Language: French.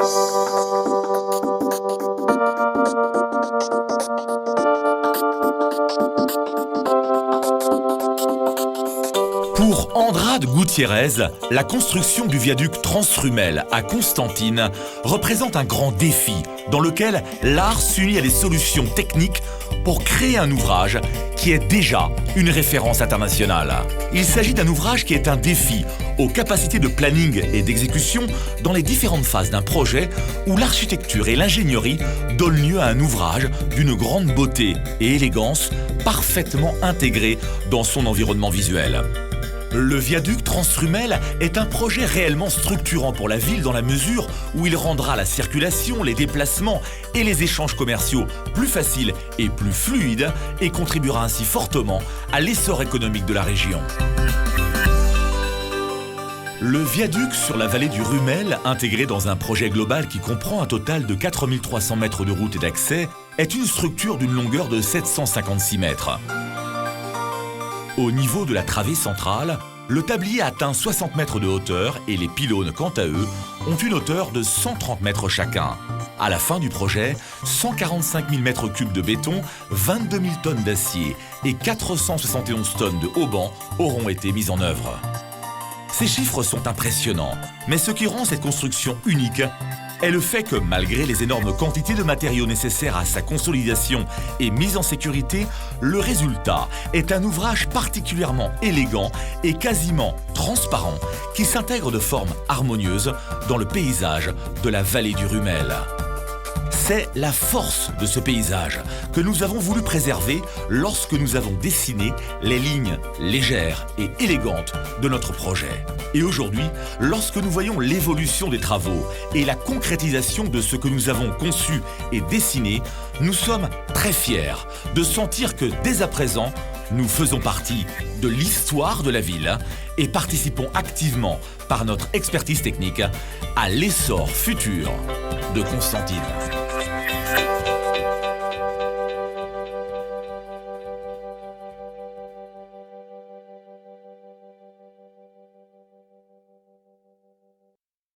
Pour Andrade Gutiérrez, la construction du viaduc Transrumel à Constantine représente un grand défi dans lequel l'art s'unit à des solutions techniques pour créer un ouvrage qui est déjà une référence internationale. Il s'agit d'un ouvrage qui est un défi aux capacités de planning et d'exécution dans les différentes phases d'un projet où l'architecture et l'ingénierie donnent lieu à un ouvrage d'une grande beauté et élégance parfaitement intégré dans son environnement visuel. Le viaduc Transrumel est un projet réellement structurant pour la ville dans la mesure où il rendra la circulation, les déplacements et les échanges commerciaux plus faciles et plus fluides et contribuera ainsi fortement à l'essor économique de la région. Le viaduc sur la vallée du Rumel, intégré dans un projet global qui comprend un total de 4300 mètres de route et d'accès, est une structure d'une longueur de 756 mètres. Au niveau de la travée centrale, le tablier atteint 60 mètres de hauteur et les pylônes, quant à eux, ont une hauteur de 130 mètres chacun. À la fin du projet, 145 000 mètres cubes de béton, 22 000 tonnes d'acier et 471 tonnes de haubans auront été mis en œuvre. Ces chiffres sont impressionnants, mais ce qui rend cette construction unique est le fait que, malgré les énormes quantités de matériaux nécessaires à sa consolidation et mise en sécurité, le résultat est un ouvrage particulièrement élégant et quasiment transparent qui s'intègre de forme harmonieuse dans le paysage de la vallée du Rumel. C'est la force de ce paysage que nous avons voulu préserver lorsque nous avons dessiné les lignes légères et élégantes de notre projet. Et aujourd'hui, lorsque nous voyons l'évolution des travaux et la concrétisation de ce que nous avons conçu et dessiné, nous sommes très fiers de sentir que dès à présent, nous faisons partie de l'histoire de la ville et participons activement par notre expertise technique à l'essor futur de Constantine.